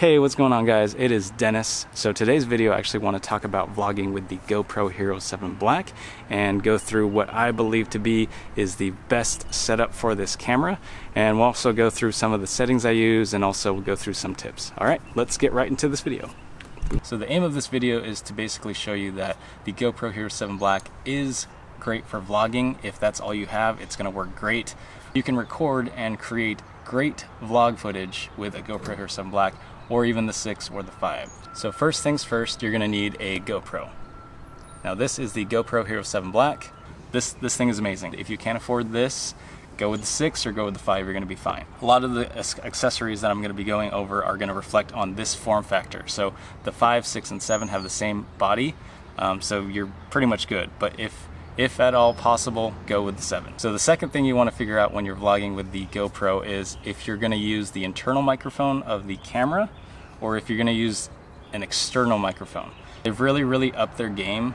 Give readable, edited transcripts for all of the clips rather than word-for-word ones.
Hey, what's going on guys? It is Dennis. So today's video I actually want to talk about vlogging with the GoPro Hero 7 Black and go through what I believe to be is the best setup for this camera, and we'll also go through some of the settings I use and also go through some tips. Alright, let's get right into this video. So the aim of this video is to basically show you that the GoPro Hero 7 Black is great for vlogging. If that's all you have, it's going to work great. You can record and create great vlog footage with a GoPro Hero 7 Black or even the 6 or the 5. So first things first, you're going to need a GoPro. Now this is the GoPro Hero 7 Black. This thing is amazing. If you can't afford this, go with the 6 or go with the 5, you're going to be fine. A lot of the accessories that I'm going to be going over are going to reflect on this form factor. So the 5, 6, and 7 have the same body, so you're pretty much good. But if at all possible, go with the 7. So the second thing you want to figure out when you're vlogging with the GoPro is if you're going to use the internal microphone of the camera or if you're going to use an external microphone. They've really upped their game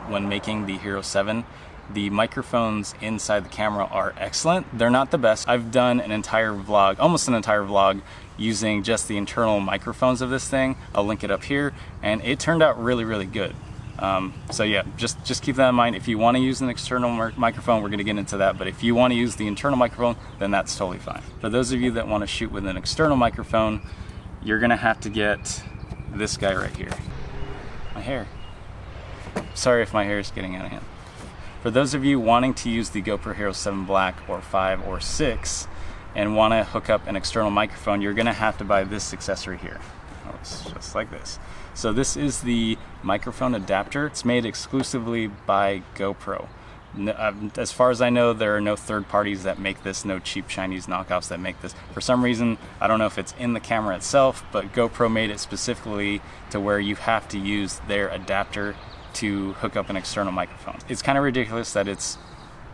when making the Hero 7. The microphones inside the camera are excellent. They're not the best. I've done an entire vlog, almost an entire vlog, using just the internal microphones of this thing. I'll link it up here, and it turned out really good. So yeah, just keep that in mind. If you want to use an external microphone, we're going to get into that, but if you want to use the internal microphone, then that's totally fine. For those of you that want to shoot with an external microphone, you're going to have to get this guy right here. My hair. Sorry if my hair is getting out of hand. For those of you wanting to use the GoPro Hero 7 Black or 5 or 6 and want to hook up an external microphone, you're going to have to buy this accessory here. Oh, it's just like this. So this is the microphone adapter. It's made exclusively by GoPro. As far as I know, there are no third parties that make this, no cheap Chinese knockoffs that make this. For some reason, I don't know if it's in the camera itself, but GoPro made it specifically to where you have to use their adapter to hook up an external microphone. It's kind of ridiculous that it's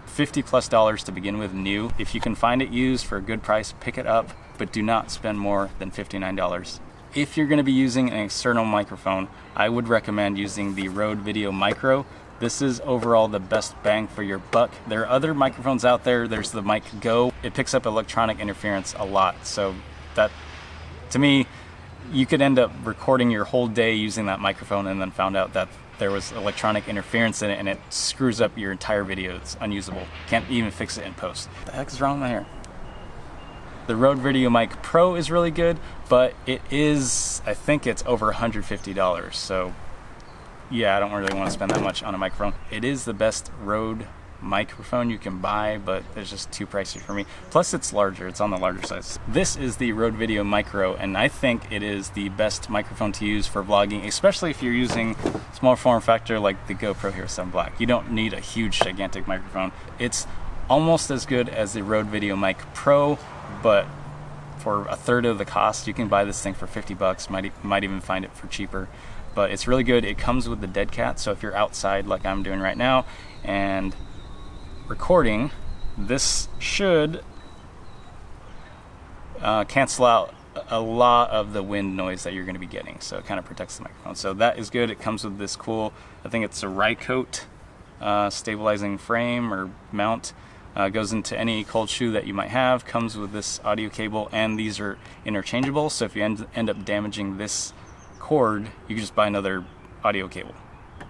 $50+ to begin with new. If you can find it used for a good price, pick it up, but do not spend more than $59. If you're going to be using an external microphone, I would recommend using the Rode Video Micro. This is overall the best bang for your buck. There are other microphones out there. There's the Mic Go. It picks up electronic interference a lot. So that, to me, you could end up recording your whole day using that microphone and then found out that there was electronic interference in it and it screws up your entire video. It's unusable. Can't even fix it in post. What the heck is wrong with my hair? The Rode Video Mic Pro is really good, but it is, I think it's over $150. So yeah, I don't really want to spend that much on a microphone. It is the best Rode microphone you can buy, but it's just too pricey for me. Plus it's larger, it's on the larger size. This is the Rode Video Micro, and I think it is the best microphone to use for vlogging, especially if you're using small form factor like the GoPro Hero 7 Black. You don't need a huge, gigantic microphone. It's almost as good as the Rode Video Mic Pro, but for a third of the cost. You can buy this thing for $50. Might even find it for cheaper. But it's really good. It comes with the dead cat, so if you're outside like I'm doing right now and recording, this should cancel out a lot of the wind noise that you're going to be getting, so it kind of protects the microphone. So that is good. It comes with this cool, I think it's a Rycote stabilizing frame or mount. Goes into any cold shoe that you might have, comes with this audio cable, and these are interchangeable, so if you end up damaging this cord, you can just buy another audio cable.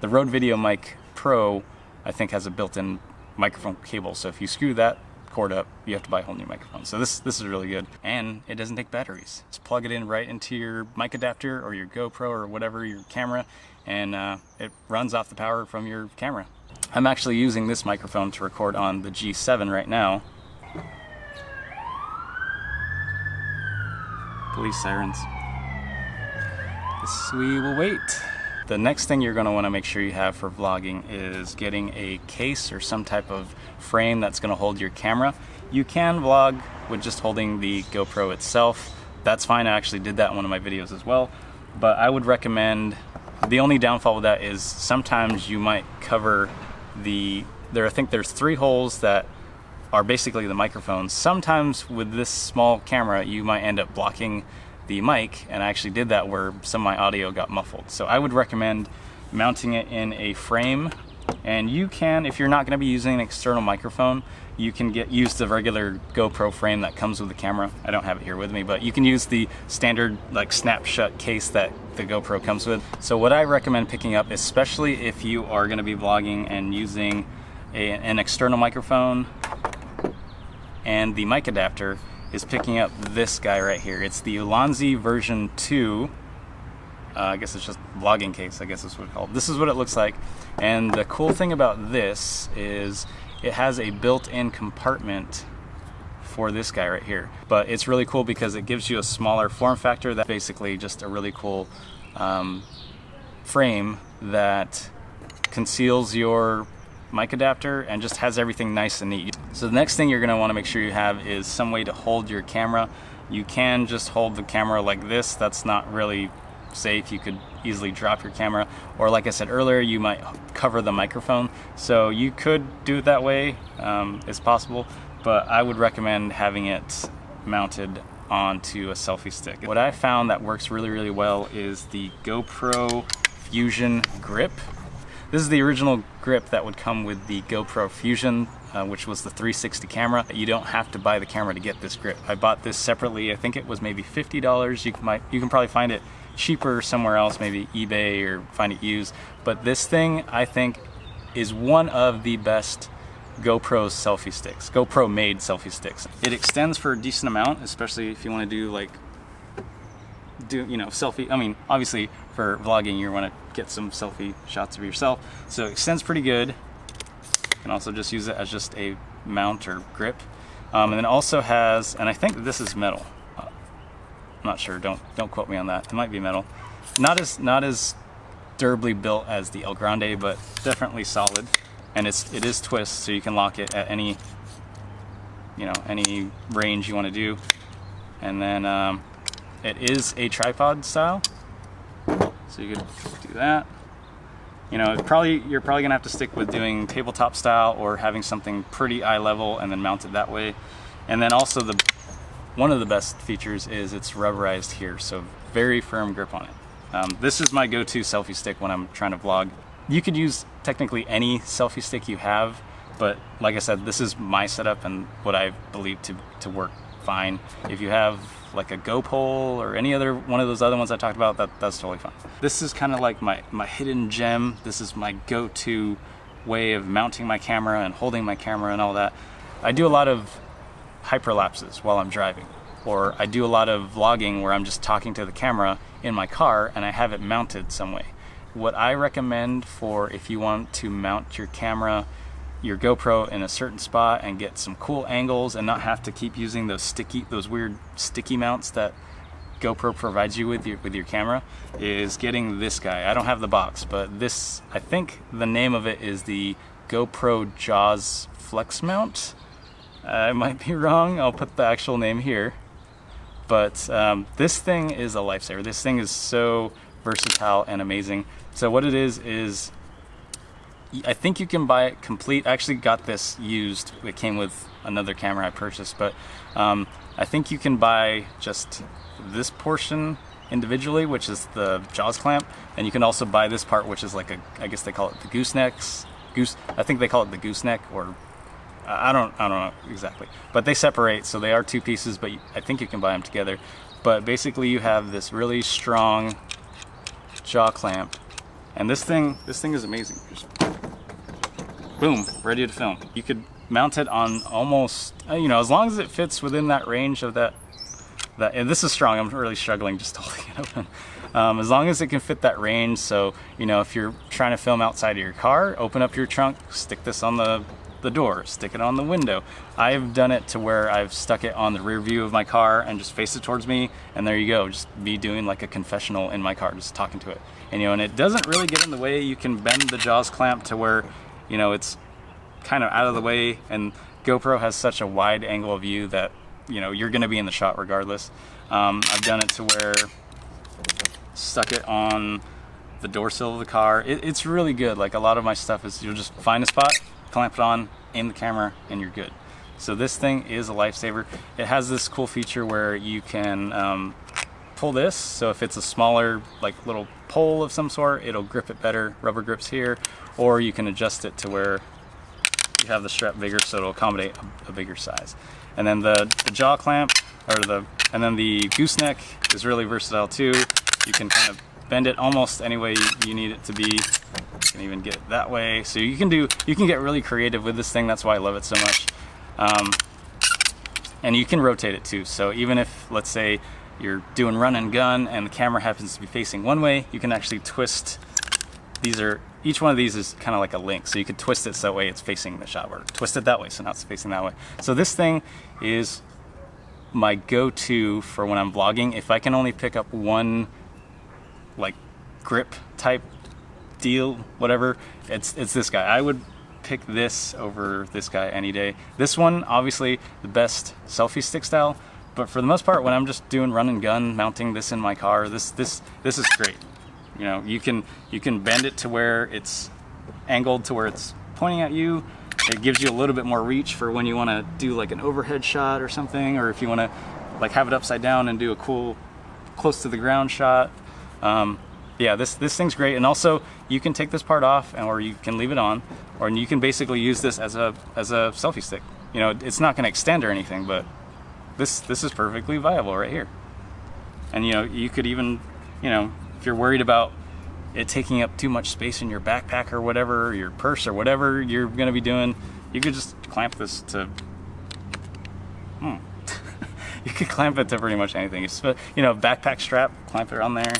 The Rode Video Mic Pro, I think, has a built-in microphone cable, so if you screw that cord up, you have to buy a whole new microphone. So this is really good, and it doesn't take batteries. Just plug it in right into your mic adapter or your GoPro or whatever, your camera, and it runs off the power from your camera. I'm actually using this microphone to record on the G7 right now. Police sirens. Yes, we will wait. The next thing you're going to want to make sure you have for vlogging is getting a case or some type of frame that's going to hold your camera. You can vlog with just holding the GoPro itself. That's fine. I actually did that in one of my videos as well. But I would recommend, the only downfall with that is sometimes you might cover I think there's 3 holes that are basically the microphones. Sometimes with this small camera you might end up blocking the mic, and I actually did that where some of my audio got muffled. So I would recommend mounting it in a frame And you can, if you're not going to be using an external microphone, you can use the regular GoPro frame that comes with the camera. I don't have it here with me, but you can use the standard like snap shut case that the GoPro comes with. So what I recommend picking up, especially if you are going to be vlogging and using an external microphone and the mic adapter, is picking up this guy right here. It's the Ulanzi version 2. I guess it's just vlogging case, I guess is what it's called. This is what it looks like. And the cool thing about this is it has a built-in compartment for this guy right here. But it's really cool because it gives you a smaller form factor. That's basically just a really cool frame that conceals your mic adapter and just has everything nice and neat. So the next thing you're gonna wanna make sure you have is some way to hold your camera. You can just hold the camera like this. That's not really safe. You could easily drop your camera, or like I said earlier, you might cover the microphone. So you could do it that way, it's possible, but I would recommend having it mounted onto a selfie stick. What I found that works really, really well is the GoPro Fusion grip. This is the original grip that would come with the GoPro Fusion, which was the 360 camera. You don't have to buy the camera to get this grip. I bought this separately. I think it was maybe $50. You can probably find it cheaper somewhere else, maybe eBay, or find it used. But this thing, I think, is one of the best GoPro selfie sticks, GoPro made selfie sticks. It extends for a decent amount, especially if you want to do selfie. I mean, obviously for vlogging you want to get some selfie shots of yourself, so it extends pretty good. You can also just use it as just a mount or grip, and then it also has, and I think this is metal, I'm not sure, don't quote me on that, it might be metal, not as durably built as the El Grande, but definitely solid. And it is twist, so you can lock it at any range you want to do. And then it is a tripod style, so you could do that. You're probably gonna have to stick with doing tabletop style or having something pretty eye level and then mount it that way. And then also one of the best features is it's rubberized here, so very firm grip on it. This is my go-to selfie stick when I'm trying to vlog. You could use technically any selfie stick you have, but like I said, this is my setup and what I believe to work fine. If you have like a GoPro or any other one of those other ones I talked about, that's totally fine. This is kind of like my hidden gem. This is my go-to way of mounting my camera and holding my camera and all that. I do a lot of hyperlapses while I'm driving, or I do a lot of vlogging where I'm just talking to the camera in my car and I have it mounted some way. What I recommend for if you want to mount your camera, your GoPro, in a certain spot and get some cool angles and not have to keep using those weird sticky mounts that GoPro provides you with your camera, is getting this guy. I don't have the box, but this, I think the name of it is the GoPro Jaws Flex Mount. I might be wrong, I'll put the actual name here. But this thing is a lifesaver. This thing is so versatile and amazing. So what it is I think you can buy it complete. I actually got this used. It came with another camera I purchased, but I think you can buy just this portion individually, which is the Jaws clamp, and you can also buy this part, which is like I guess they call it the I think they call it the gooseneck, or I don't know exactly, but they separate, so they are two pieces, but I think you can buy them together. But basically you have this really strong jaw clamp, and this thing is amazing. Just boom, ready to film. You could mount it on almost, as long as it fits within that range of that, and this is strong, I'm really struggling just holding it open. As long as it can fit that range, so, if you're trying to film outside of your car, open up your trunk, stick this on the door, stick it on the window. I've done it to where I've stuck it on the rear view of my car and just face it towards me, and there you go, just me doing like a confessional in my car, just talking to it. And it doesn't really get in the way. You can bend the Jaws clamp to where it's kind of out of the way, and GoPro has such a wide angle of view that you're going to be in the shot regardless. I've done it to where stuck it on the door sill of the car. It's really good. Like a lot of my stuff is you'll just find a spot, clamp it on, aim the camera, and you're good. So this thing is a lifesaver. It has this cool feature where you can pull this, so if it's a smaller like little pole of some sort, it'll grip it better, rubber grips here, or you can adjust it to where you have the strap bigger so it'll accommodate a bigger size. And then the jaw clamp, and then the gooseneck is really versatile too. You can kind of bend it almost any way you need it to be. You can even get it that way. So you can get really creative with this thing. That's why I love it so much. And you can rotate it too. So even if, let's say, you're doing run and gun and the camera happens to be facing one way, you can actually twist. Each one of these is kind of like a link. So you could twist it so that way it's facing the shot, or twist it that way so now it's facing that way. So this thing is my go-to for when I'm vlogging. If I can only pick up one like grip type deal, whatever, it's this guy. I would pick this over this guy any day. This one, obviously the best selfie stick style, but for the most part, when I'm just doing run and gun, mounting this in my car, this is great. You know, you can bend it to where it's angled to where it's pointing at you. It gives you a little bit more reach for when you want to do like an overhead shot or something, or if you want to like have it upside down and do a cool close to the ground shot. Yeah, this thing's great. And also you can take this part off, or you can leave it on, or you can basically use this as a selfie stick. You know, it's not going to extend or anything, but this is perfectly viable right here. And you know, you could even, you know, if you're worried about it taking up too much space in your backpack or whatever, your purse or whatever you're going to be doing, you could just clamp this to you could clamp it to pretty much anything. It's, you know, backpack strap, clamp it on there.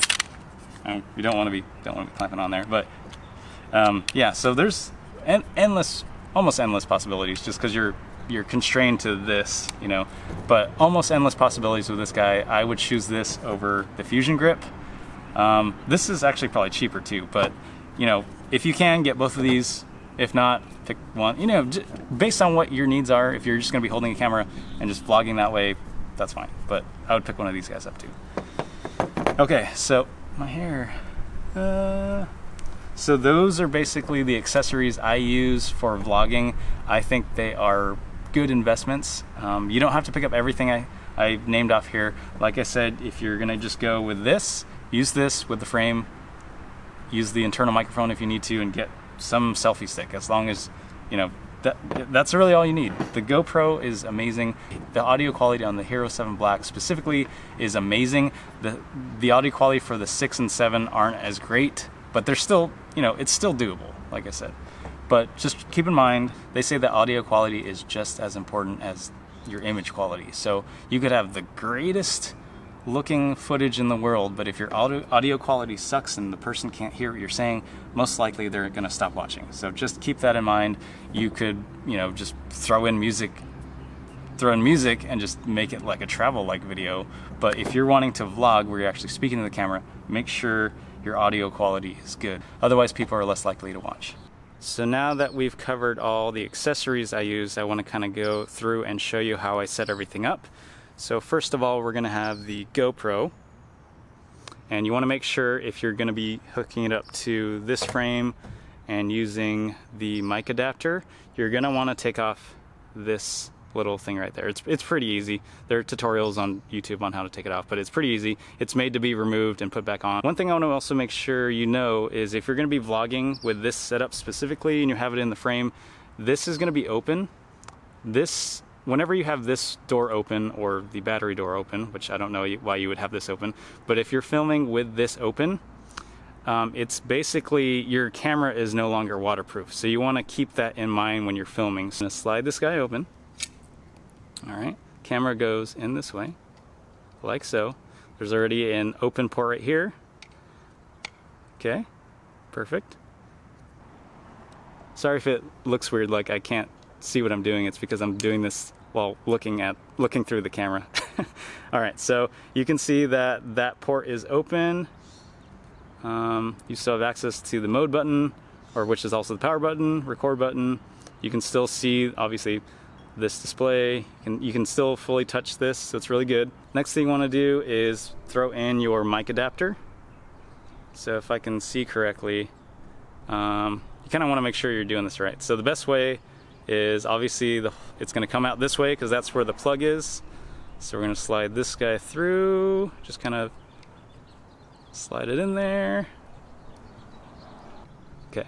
You don't want to be clamping on there, but yeah. So there's almost endless possibilities, just because you're constrained to this, you know. But almost endless possibilities with this guy. I would choose this over the Fusion Grip. This is actually probably cheaper too, but you know, if you can get both of these, if not, pick one. You know, based on what your needs are. If you're just going to be holding a camera and just vlogging that way, that's fine. But I would pick one of these guys up too. Okay, so my hair. So those are basically the accessories I use for vlogging. I think they are good investments. You don't have to pick up everything I named off here. Like I said, if you're gonna just go with this, use this with the frame, use the internal microphone if you need to, and get some selfie stick, as long as, you know, that's really all you need. The GoPro is amazing. The audio quality on the Hero 7 Black specifically is amazing. The audio quality for the 6 and 7 aren't as great, but they're still, you know, it's still doable, like I said. But just keep in mind, they say that audio quality is just as important as your image quality. So you could have the greatest looking footage in the world, but if your audio quality sucks and the person can't hear what you're saying, most likely they're gonna stop watching. So just keep that in mind. You could, you know, just throw in music and just make it like a travel-like video. But if you're wanting to vlog where you're actually speaking to the camera, make sure your audio quality is good. Otherwise, people are less likely to watch. So now that we've covered all the accessories I use, I want to kind of go through and show you how I set everything up. So first of all, we're going to have the GoPro, and you want to make sure, if you're going to be hooking it up to this frame and using the mic adapter, you're going to want to take off this little thing right there. It's pretty easy. There are tutorials on YouTube on how to take it off, but it's pretty easy. It's made to be removed and put back on. One thing I want to also make sure you know is, if you're going to be vlogging with this setup specifically and you have it in the frame, this is going to be open. Whenever you have this door open, or the battery door open, which I don't know why you would have this open, but if you're filming with this open, it's basically, your camera is no longer waterproof. So you want to keep that in mind when you're filming. So I'm going to slide this guy open. All right, camera goes in this way, like so. There's already an open port right here. Okay, perfect. Sorry if it looks weird, like I can't see what I'm doing. It's because I'm doing this while looking through the camera. All right, so you can see that that port is open. You still have access to the mode button, or which is also the power button, record button. You can still see, obviously, this display. You can still fully touch this, so it's really good. Next thing you want to do is throw in your mic adapter. So if I can see correctly, you kind of want to make sure you're doing this right. So the best way is, obviously, it's going to come out this way because that's where the plug is. So we're going to slide this guy through, just kind of Slide it in there. Okay.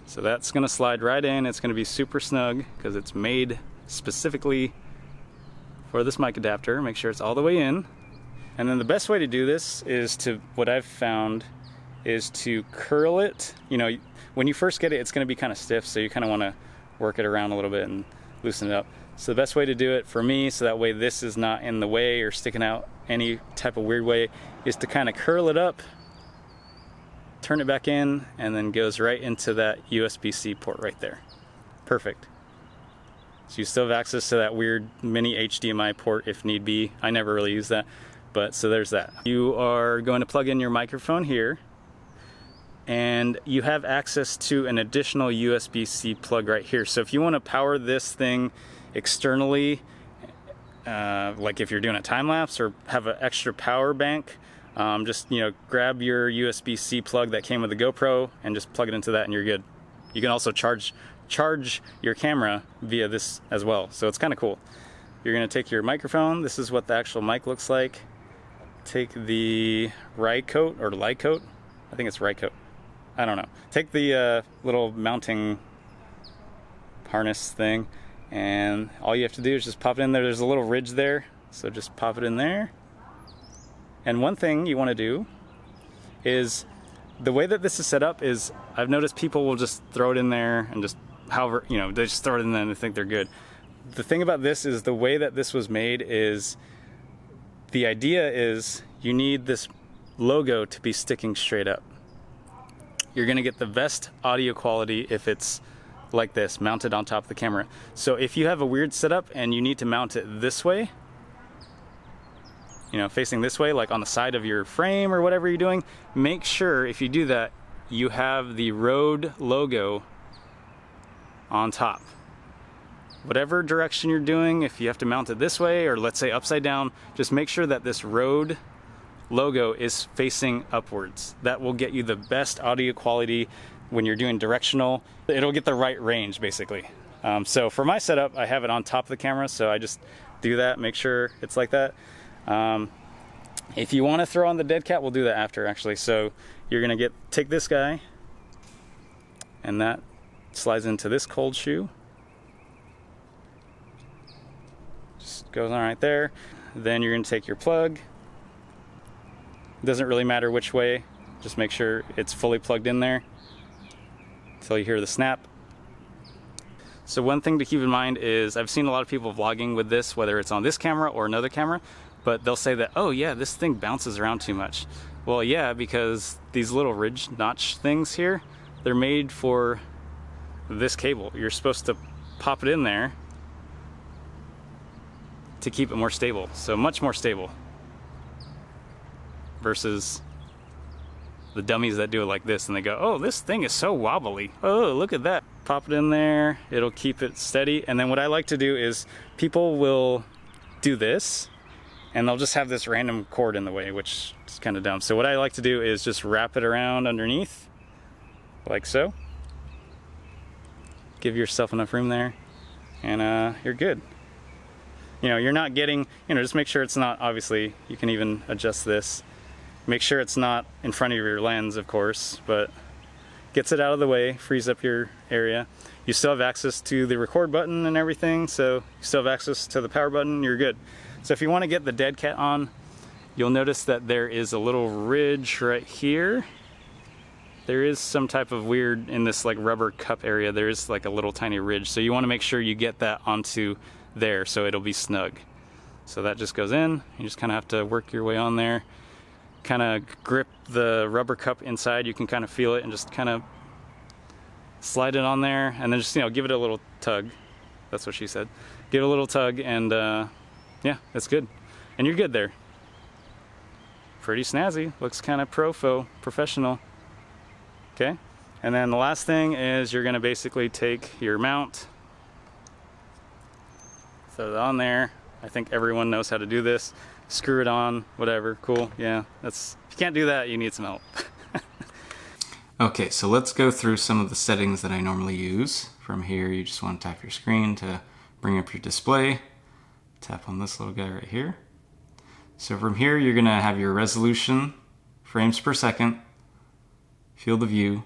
So that's gonna slide right in. It's gonna be super snug because it's made specifically for this mic adapter. Make sure it's all the way in. And then the best way to do this is to, what I've found, is to curl it. You know, when you first get it, it's gonna be kind of stiff, so you kind of wanna work it around a little bit and loosen it up. So the best way to do it for me, so that way this is not in the way or sticking out any type of weird way, is to kind of curl it up, turn it back in, and then goes right into that USB-C port right there. Perfect. So you still have access to that weird mini HDMI port if need be. I never really use that, but so there's that. You are going to plug in your microphone here, and you have access to an additional USB-C plug right here. So if you want to power this thing externally, like if you're doing a time lapse or have an extra power bank, just, you know, grab your USB-C plug that came with the GoPro and just plug it into that and you're good. You can also charge your camera via this as well, so it's kind of cool. You're going to take your microphone. This is what the actual mic looks like. Take the rye coat or light coat. I think it's rye coat. I don't know. Take the little mounting harness thing, and all you have to do is just pop it in there. There's a little ridge there, so just pop it in there. And one thing you want to do is, the way that this is set up is, I've noticed people will just throw it in there and just, however, you know, they just throw it in there and they think they're good. The thing about this is, the way that this was made is, the idea is you need this logo to be sticking straight up. You're gonna get the best audio quality if it's like this, mounted on top of the camera. So if you have a weird setup and you need to mount it this way, you know, facing this way, like on the side of your frame or whatever you're doing, make sure if you do that, you have the Rode logo on top. Whatever direction you're doing, if you have to mount it this way, or let's say upside down, just make sure that this Rode logo is facing upwards. That will get you the best audio quality when you're doing directional. It'll get the right range, basically. So for my setup, I have it on top of the camera, so I just do that, make sure it's like that. If you want to throw on the dead cat, we'll do that after, actually. So you're gonna take this guy, and that slides into this cold shoe. Just goes on right there. Then you're gonna take your plug. It doesn't really matter which way, just make sure it's fully plugged in there until you hear the snap. So one thing to keep in mind is, I've seen a lot of people vlogging with this, whether it's on this camera or another camera, but they'll say that, oh yeah, this thing bounces around too much. Well, yeah, because these little ridge notch things here, they're made for this cable. You're supposed to pop it in there to keep it more stable. So much more stable versus the dummies that do it like this and they go, oh, this thing is so wobbly. Oh, look at that. Pop it in there, it'll keep it steady. And then what I like to do is, people will do this and they'll just have this random cord in the way, which is kind of dumb. So what I like to do is just wrap it around underneath, like so. Give yourself enough room there, and you're good. You know, you're not getting, you know, just make sure it's not, obviously, you can even adjust this. Make sure it's not in front of your lens, of course, but gets it out of the way, frees up your area. You still have access to the record button and everything, so you still have access to the power button, you're good. So if you want to get the dead cat on, you'll notice that there is a little ridge right here. There is some type of weird, in this like rubber cup area, there is like a little tiny ridge. So you want to make sure you get that onto there so it'll be snug. So that just goes in, you just kind of have to work your way on there. Kind of grip the rubber cup inside, you can kind of feel it and just kind of slide it on there, and then just, you know, give it a little tug. That's what she said. Give it a little tug, and yeah, that's good. And you're good there. Pretty snazzy, looks kind of professional. Okay, and then the last thing is you're gonna basically take your mount, throw it on there. I think everyone knows how to do this. Screw it on, whatever, cool, yeah. If you can't do that, you need some help. Okay, so let's go through some of the settings that I normally use. From here, you just want to tap your screen to bring up your display. Tap on this little guy right here. So from here, you're gonna have your resolution frames per second, field of view,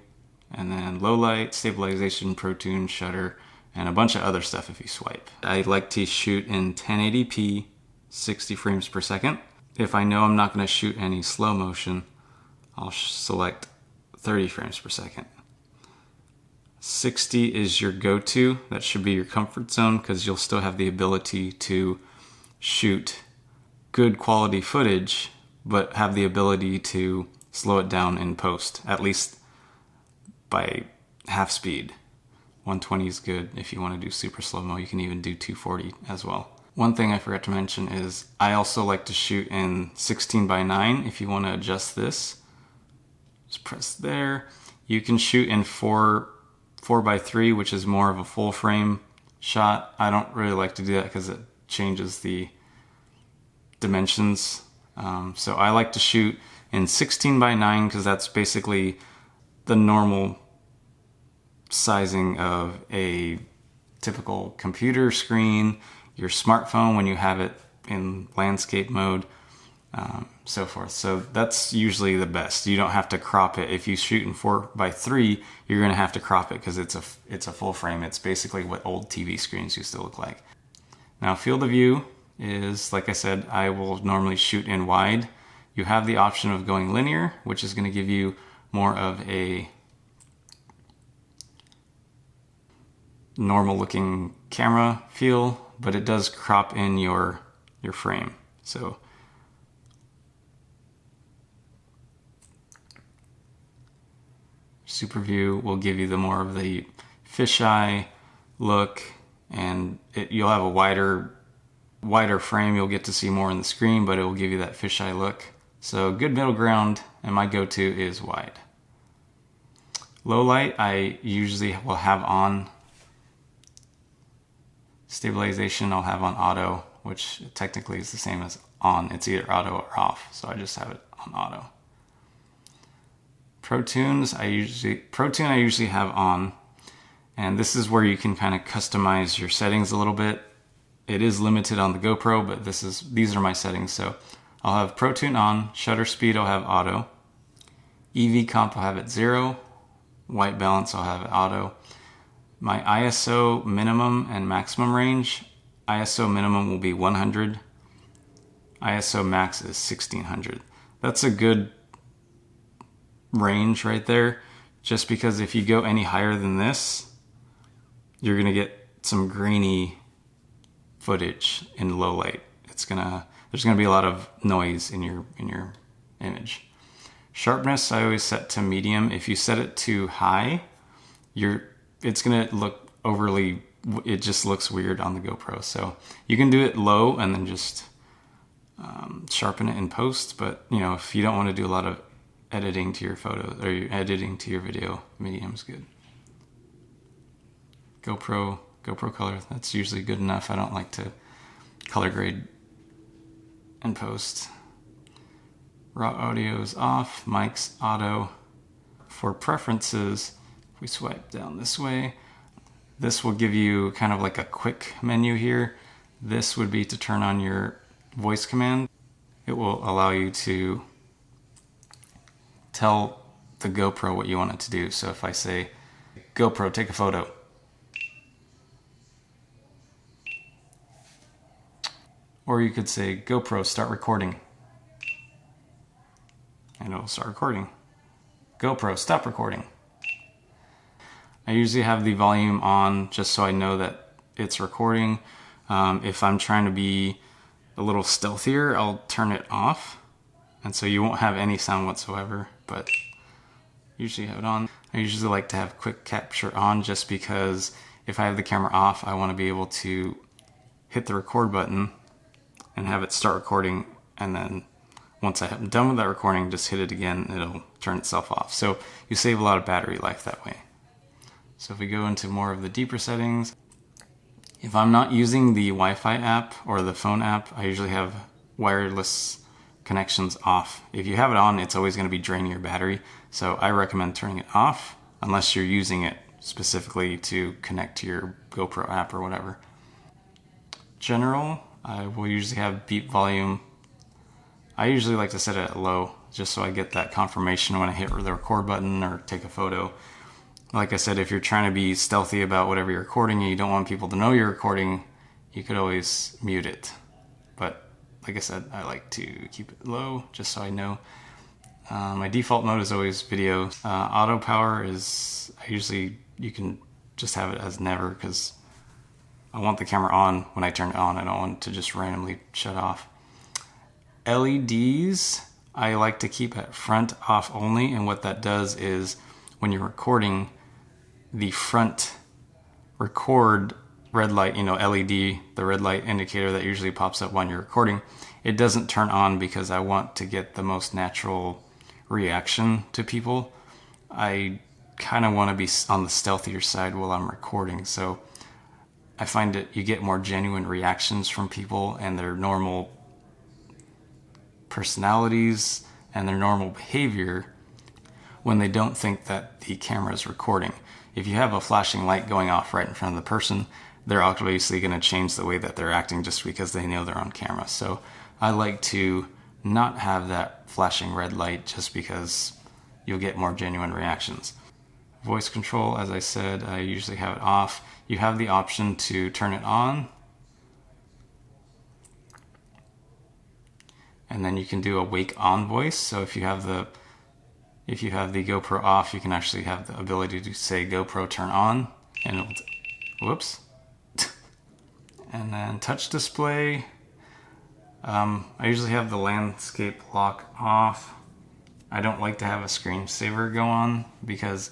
and then low light, stabilization, Pro Tune, shutter, and a bunch of other stuff if you swipe. I like to shoot in 1080p, 60 frames per second. If I know I'm not going to shoot any slow motion, I'll select 30 frames per second. 60 is your go-to. That should be your comfort zone because you'll still have the ability to shoot good quality footage, but have the ability to slow it down in post, at least by half speed. 120 is good. If you want to do super slow-mo, you can even do 240 as well. One thing I forgot to mention is I also like to shoot in 16:9. If you want to adjust this, just press there. You can shoot in 4:3, which is more of a full frame shot. I don't really like to do that because it changes the dimensions. So I like to shoot in 16:9 because that's basically the normal sizing of a typical computer screen, your smartphone when you have it in landscape mode, so forth. So that's usually the best. You don't have to crop it. If you shoot in 4:3, you're going to have to crop it because it's a full frame. It's basically what old TV screens used to look like. Now, field of view is, like I said, I will normally shoot in wide. You have the option of going linear, which is going to give you more of a normal looking camera feel, but it does crop in your frame. So super view will give you the more of the fisheye look, and you'll have a wider frame. You'll get to see more on the screen, but it will give you that fisheye look. So good middle ground, and my go-to is wide. Low light I usually will have on. Stabilization I'll have on auto, which technically is the same as on. It's either auto or off, so I just have it on auto. Pro Tune I usually have on, and this is where you can kind of customize your settings a little bit. It is limited on the GoPro, but these are my settings. So I'll have Pro Tune on, shutter speed I'll have auto, EV comp I'll have at 0, white balance I'll have at auto. My ISO minimum and maximum range, ISO minimum will be 100, ISO max is 1600. That's a good range right there, just because if you go any higher than this, you're gonna get some grainy footage in low light. There's gonna be a lot of noise in your image. Sharpness I always set to medium. If you set it too high, it's gonna look it just looks weird on the GoPro. So you can do it low and then just sharpen it in post, but if you don't want to do a lot of editing to your photos or editing to your video, medium's good. GoPro color, that's usually good enough. I don't like to color grade in post. Raw audio is off, mic's auto. For preferences, if we swipe down this way, this will give you kind of like a quick menu here. This would be to turn on your voice command. It will allow you to tell the GoPro what you want it to do. So if I say, GoPro, take a photo. Or you could say, GoPro, start recording. And it'll start recording. GoPro, stop recording. I usually have the volume on just so I know that it's recording. If I'm trying to be a little stealthier, I'll turn it off. And so you won't have any sound whatsoever, but usually have it on. I usually like to have quick capture on just because if I have the camera off, I want to be able to hit the record button and have it start recording, and then once I'm done with that recording, just hit it again, it'll turn itself off. So you save a lot of battery life that way. So if we go into more of the deeper settings, if I'm not using the Wi-Fi app or the phone app, I usually have wireless connections off. If you have it on, it's always going to be draining your battery. So I recommend turning it off unless you're using it specifically to connect to your GoPro app or whatever. General, I will usually have beep volume I usually like to set it at low just so I get that confirmation when I hit the record button or take a photo. Like I said, if you're trying to be stealthy about whatever you're recording and you don't want people to know you're recording, you could always mute it. But like I said, I like to keep it low just so I know. My default mode is always video. Auto power is, you can just have it as never because I want the camera on when I turn it on. I don't want it to just randomly shut off. LEDs, I like to keep at front off only, and what that does is when you're recording, the front record red light, LED, the red light indicator that usually pops up when you're recording, it doesn't turn on because I want to get the most natural reaction to people. I kind of want to be on the stealthier side while I'm recording, so I find that you get more genuine reactions from people and their normal personalities and their normal behavior when they don't think that the camera is recording. If you have a flashing light going off right in front of the person, they're obviously going to change the way that they're acting just because they know they're on camera. So I like to not have that flashing red light just because you'll get more genuine reactions. Voice control, as I said, I usually have it off. You have the option to turn it on, and then you can do a wake on voice. So if you have the GoPro off, you can actually have the ability to say GoPro turn on, and it'll whoops. And then touch display. I usually have the landscape lock off. I don't like to have a screensaver go on because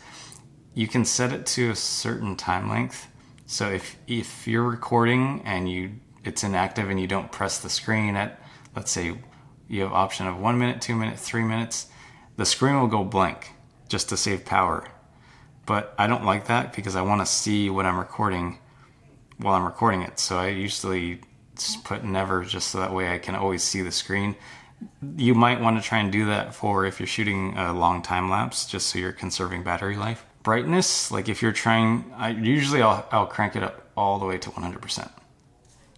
you can set it to a certain time length. So if you're recording and it's inactive and you don't press the screen at, let's say you have option of 1 minute, 2 minutes, 3 minutes, the screen will go blank just to save power. But I don't like that because I want to see what I'm recording while I'm recording it. So I usually just put never just so that way I can always see the screen. You might want to try and do that for if you're shooting a long time lapse, just so you're conserving battery life. Brightness, like if you're trying, I'll crank it up all the way to 100%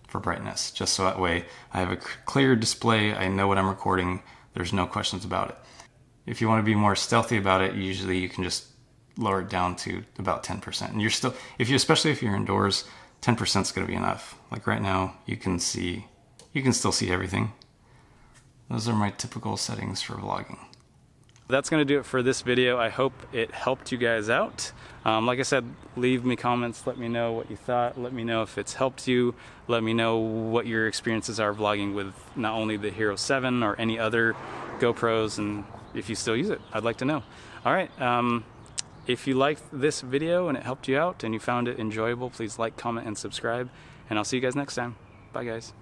for brightness, just so that way I have a clear display, I know what I'm recording, there's no questions about it. If you want to be more stealthy about it, usually you can just lower it down to about 10%. And you're still, especially if you're indoors, 10% is going to be enough. Like right now, you can still see everything. Those are my typical settings for vlogging. That's going to do it for this video. I hope it helped you guys out. Like I said, leave me comments, let me know what you thought, let me know if it's helped you, let me know what your experiences are vlogging with not only the Hero 7 or any other GoPros, and if you still use it, I'd like to know. Alright, if you liked this video and it helped you out and you found it enjoyable, please like, comment, and subscribe, and I'll see you guys next time. Bye guys.